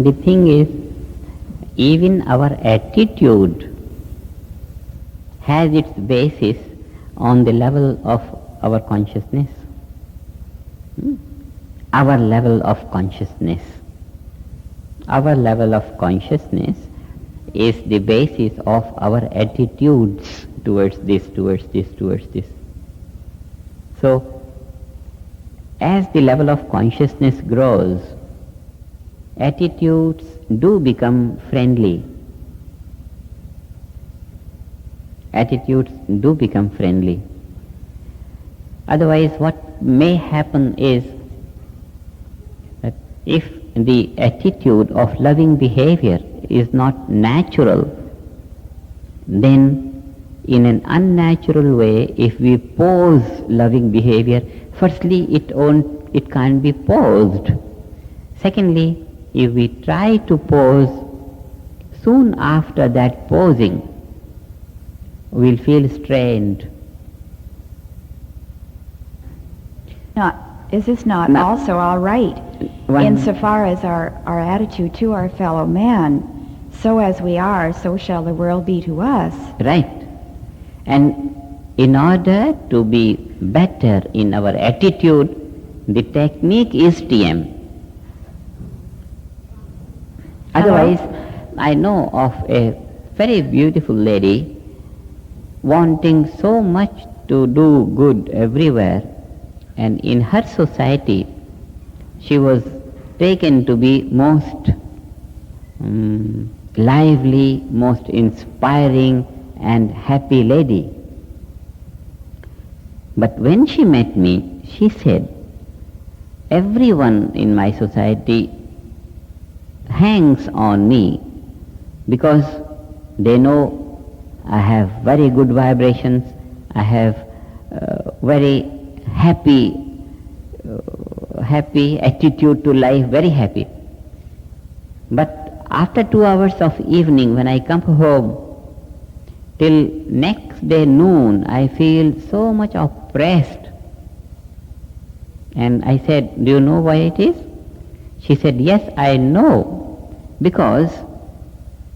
The thing is, even our attitude has its basis on the level of our consciousness. Our level of consciousness. Our level of consciousness is the basis of our attitudes towards this. So, as the level of consciousness grows, attitudes do become friendly. Attitudes do become friendly. Otherwise, what may happen is that if the attitude of loving behavior is not natural, then in an unnatural way, if we pose loving behavior, firstly, it can't be posed. Secondly, if we try to pose, soon after that posing, we'll feel strained. Is this not also all right? Insofar as our attitude to our fellow man, so as we are, so shall the world be to us. Right. And in order to be better in our attitude, the technique is TM. Otherwise, I know of a very beautiful lady wanting so much to do good everywhere, and in her society she was taken to be most lively, most inspiring and happy lady. But when she met me, she said, everyone in my society hangs on me because they know I have very good vibrations, I have very happy attitude to life, very happy. But after 2 hours of evening, when I come home, till next day noon, I feel so much oppressed. And I said, do you know why it is? She said, yes, I know, because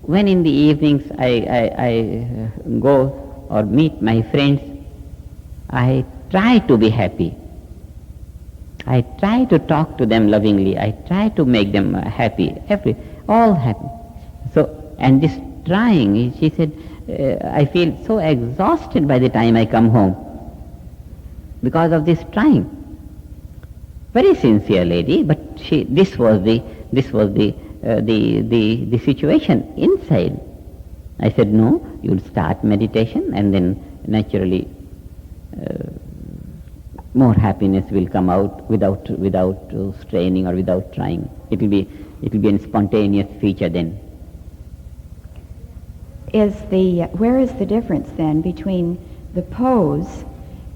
when in the evenings I go or meet my friends, I try to be happy. I try to talk to them lovingly. I try to make them happy, all happy. So, and this trying, she said, I feel so exhausted by the time I come home because of this trying. Very sincere lady, but this was the situation inside. I said, no, you'll start meditation and then naturally more happiness will come out without straining or without trying. It will be a spontaneous feature then. Where is the difference then between the pose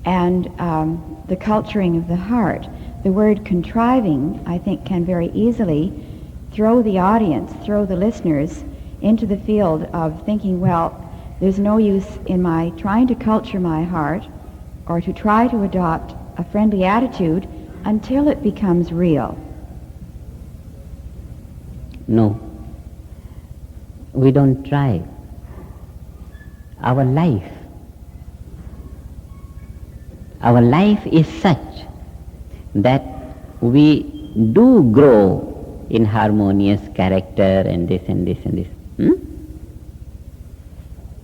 and the culturing of the heart? The word contriving, I think, can very easily throw the audience, throw the listeners into the field of thinking, well, there's no use in my trying to culture my heart or to try to adopt a friendly attitude until it becomes real. No, we don't try. Our life is such that we do grow in harmonious character and this and this and this.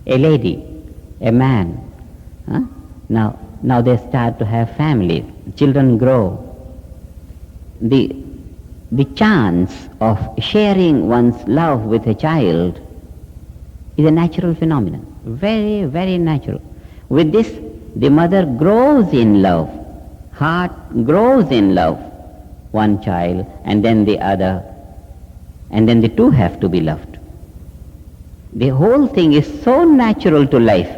A lady, a man, now they start to have families, children grow. The chance of sharing one's love with a child is a natural phenomenon, very, very natural. With this, the mother grows in love, heart grows in love, one child and then the other, and then the two have to be loved. The whole thing is so natural to life.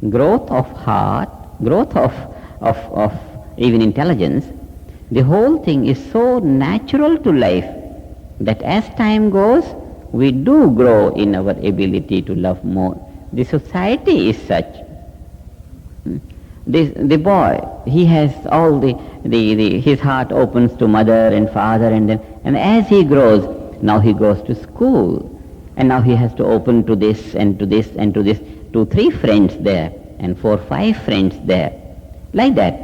Growth of heart, growth of even intelligence, the whole thing is so natural to life that as time goes, we do grow in our ability to love more. The society is such. The boy, he has all his heart opens to mother and father, and as he grows, now he goes to school, and now he has to open to this and to this and to this, 2-3 friends there, and 4-5 friends there, like that.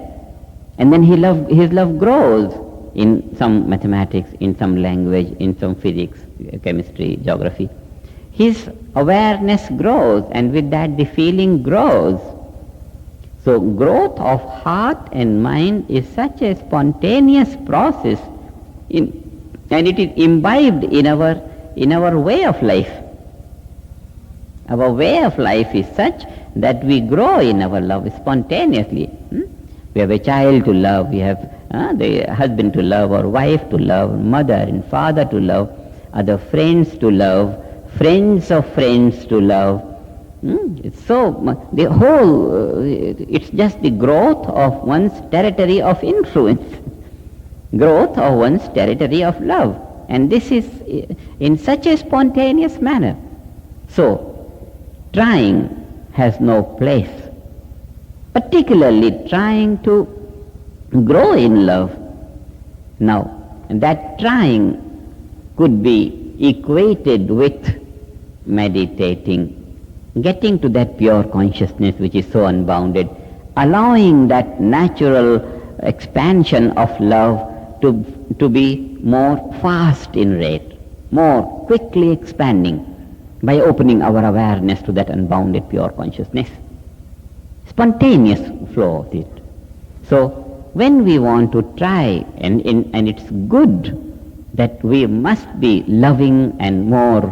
And then his love grows in some mathematics, in some language, in some physics, chemistry, geography. His awareness grows, and with that the feeling grows. So growth of heart and mind is such a spontaneous process, and it is imbibed in our way of life. Our way of life is such that we grow in our love spontaneously. We have a child to love, we have the husband to love, or wife to love, mother and father to love, other friends to love, friends of friends to love. It's so, the whole, it's just the growth of one's territory of influence, growth of one's territory of love. And this is in such a spontaneous manner. So, trying has no place, particularly trying to grow in love. Now, that trying could be equated with meditating, getting to that pure consciousness which is so unbounded, allowing that natural expansion of love to be more fast in rate, more quickly expanding by opening our awareness to that unbounded pure consciousness. Spontaneous flow of it. So when we want to try, and it's good that we must be loving, and more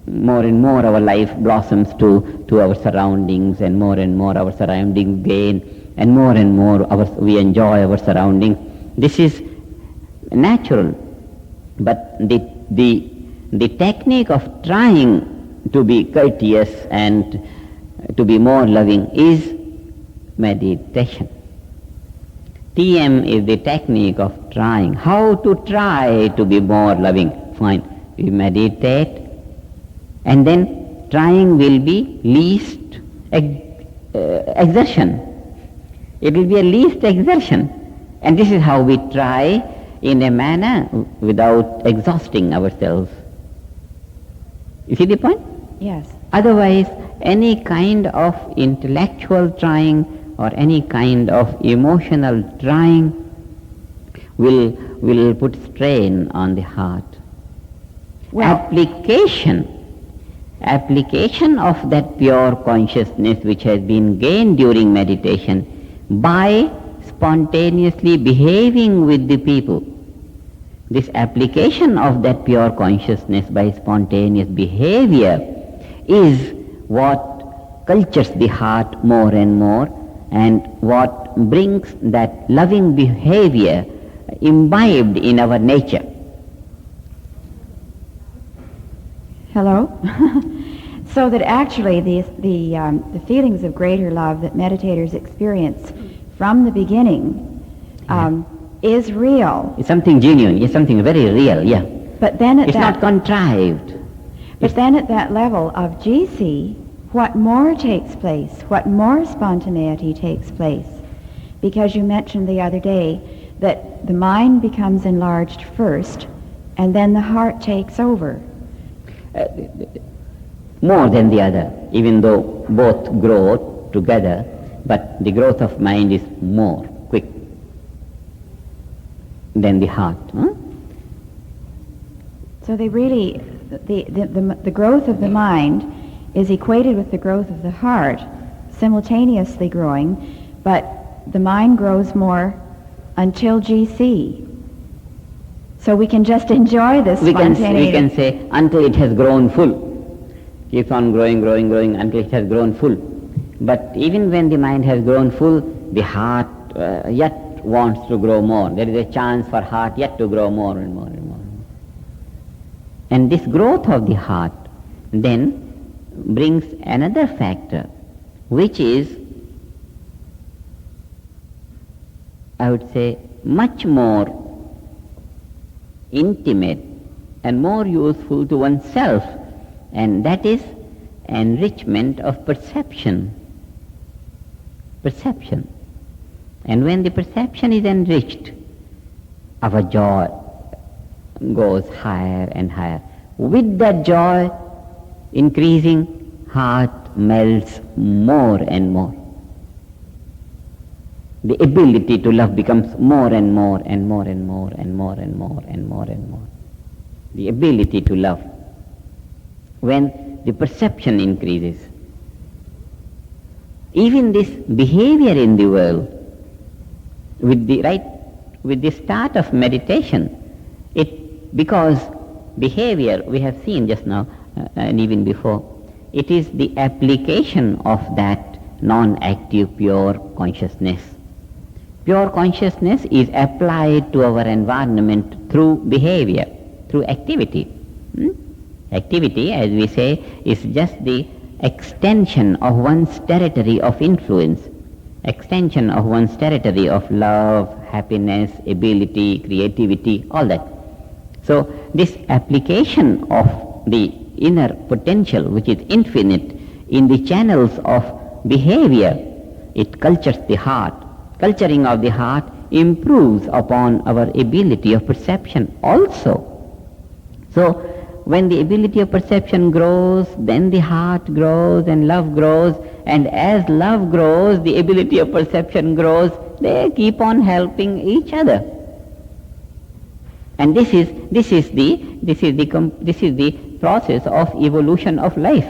and more our life blossoms to our surroundings, and more our surroundings gain, and more we enjoy our surroundings. This is natural. But the technique of trying to be courteous and to be more loving is meditation. TM is the technique of trying. How to try to be more loving? Fine. We meditate, and then trying will be least exertion. It will be a least exertion. And this is how we try in a manner without exhausting ourselves. You see the point? Yes. Otherwise, any kind of intellectual trying or any kind of emotional trying will put strain on the heart. Well, application of that pure consciousness which has been gained during meditation by spontaneously behaving with the people. This application of that pure consciousness by spontaneous behavior is what cultures the heart more and more, and what brings that loving behavior imbibed in our nature. Hello? So that actually the feelings of greater love that meditators experience from the beginning is real. It's something genuine, it's something very real, yeah. But then it's not contrived. But then at that level of GC, what more takes place? What more spontaneity takes place? Because you mentioned the other day that the mind becomes enlarged first, and then the heart takes over. More than the other, even though both grow together, but the growth of mind is more quick than the heart. So they really, the growth of the mind is equated with the growth of the heart, simultaneously growing, but the mind grows more until GC. So we can just enjoy this spontaneity. We can say until it has grown full. Keeps on growing until it has grown full. But even when the mind has grown full, the heart yet wants to grow more. There is a chance for heart yet to grow more and more and more. And this growth of the heart then brings another factor, which is, I would say, much more intimate and more useful to oneself, and that is enrichment of perception. Perception. And when the perception is enriched, our joy goes higher and higher. With that joy increasing, heart melts more and more. The ability to love becomes more and more and more and more and more and more and more and more. The ability to love. When the perception increases, even this behavior in the world, with the start of meditation, because behavior we have seen just now and even before, it is the application of that non-active pure consciousness. Pure consciousness is applied to our environment through behavior, through activity. Activity, as we say, is just the extension of one's territory of influence, extension of one's territory of love, happiness, ability, creativity, all that. So this application of the inner potential, which is infinite, in the channels of behavior, it cultures the heart. Culturing of the heart improves upon our ability of perception also. So when the ability of perception grows, then the heart grows and love grows, and as love grows, the ability of perception grows. They keep on helping each other. And this is the process of evolution of life.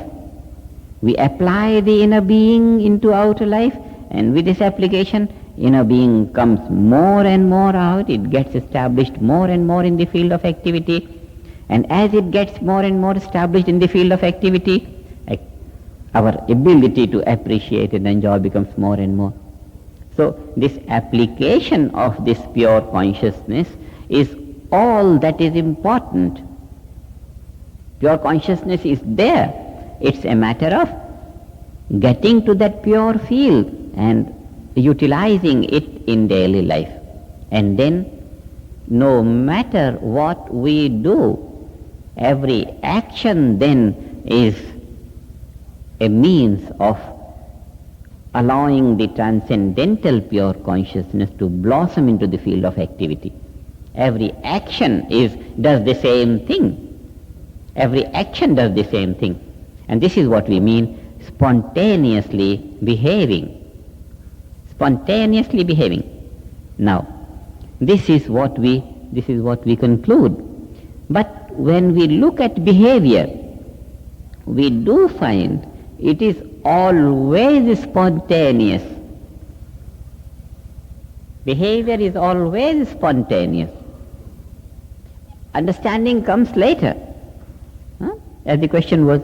We apply the inner being into outer life, and with this application, inner being comes more and more out. It gets established more and more in the field of activity. And as it gets more and more established in the field of activity, our ability to appreciate and enjoy becomes more and more. So this application of this pure consciousness is all that is important. Pure consciousness is there. It's a matter of getting to that pure field and utilizing it in daily life. And then, no matter what we do, every action then is a means of allowing the transcendental pure consciousness to blossom into the field of activity. Every action does the same thing. Every action does the same thing. And this is what we mean spontaneously behaving. Spontaneously behaving. Now, this is what we conclude. But when we look at behavior, we do find it is always spontaneous. Behavior is always spontaneous. Understanding comes later. As the question was,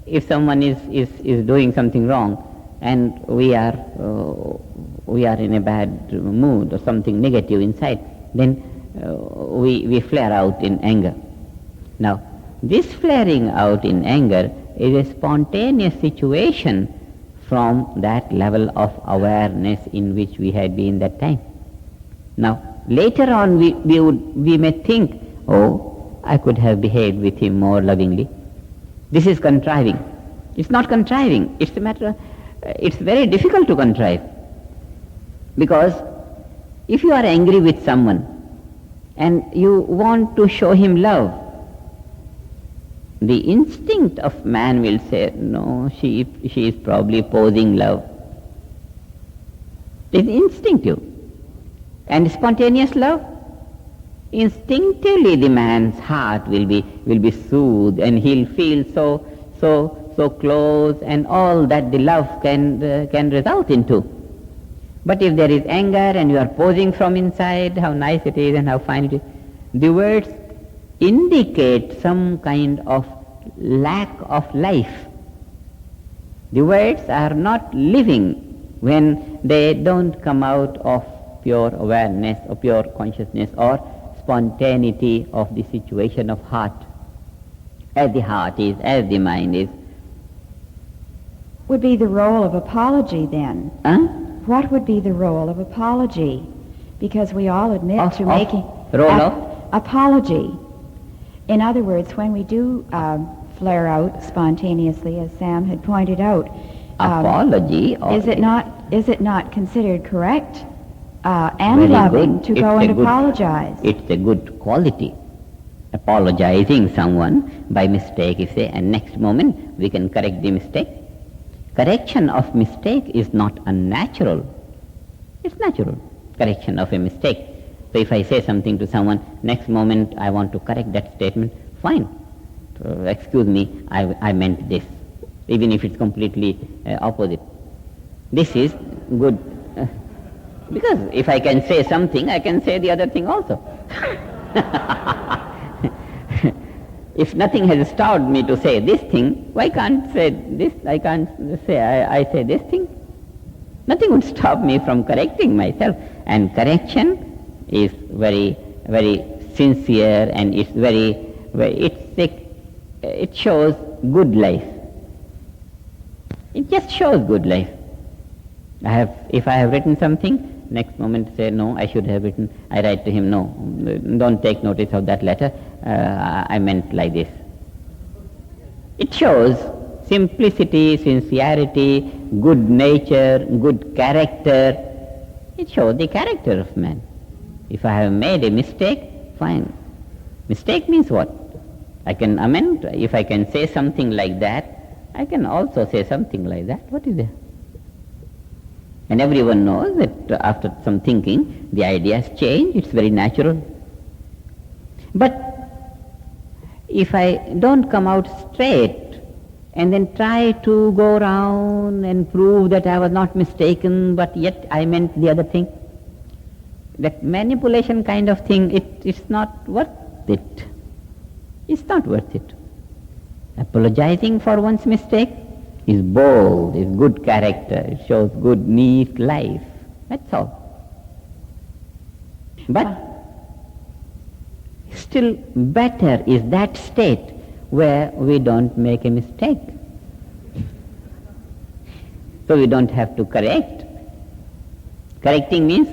if someone is doing something wrong and we are in a bad mood or something negative inside, then we flare out in anger. Now, this flaring out in anger is a spontaneous situation from that level of awareness in which we had been that time. Now, later on we may think, oh, I could have behaved with him more lovingly. This is contriving. It's not contriving. It's a matter, it's very difficult to contrive. Because if you are angry with someone and you want to show him love, the instinct of man will say, no, she is probably posing love. It's instinctive. And spontaneous love, instinctively the man's heart will be soothed, and he'll feel so close, and all that the love can result into. But if there is anger and you are posing from inside how nice it is and how fine it is, the words indicate some kind of lack of life. The words are not living when they don't come out of pure awareness or pure consciousness or spontaneity of the situation of heart, as the heart is, as the mind is. Would be the role of apology then? What would be the role of apology? Because we all admit to making apology. In other words, when we do flare out spontaneously, as Sam had pointed out, apology. Is it not considered correct and loving to go and apologize? It's a good quality. apologizing someone by mistake, you say, and next moment we can correct the mistake. Correction of mistake is not unnatural. It's natural, correction of a mistake. So if I say something to someone, next moment I want to correct that statement, fine. Excuse me, I meant this, even if it's completely opposite. This is good. Because if I can say something, I can say the other thing also. If nothing has stopped me to say this thing, why can't say this? I can't say I say this thing. Nothing would stop me from correcting myself. And correction is very, very sincere, and it's it shows good life. It just shows good life. If I have written something, next moment say, no, I should have written, I write to him, no, don't take notice of that letter, I meant like this. It shows simplicity, sincerity, good nature, good character. It shows the character of man. If I have made a mistake, fine. Mistake means what? I can amend. If I can say something like that, I can also say something like that. What is there? And everyone knows that after some thinking, the ideas change. It's very natural. But if I don't come out straight and then try to go around and prove that I was not mistaken, but yet I meant the other thing, that manipulation kind of thing, it's not worth it. It's not worth it. Apologizing for one's mistake is bold, is good character, it shows good, neat life. That's all. But still better is that state where we don't make a mistake. So we don't have to correct. Correcting means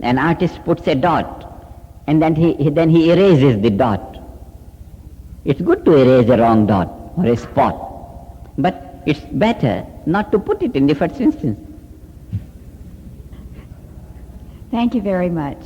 an artist puts a dot and then he erases the dot. It's good to erase a wrong dot or a spot, but it's better not to put it in the first instance. Thank you very much.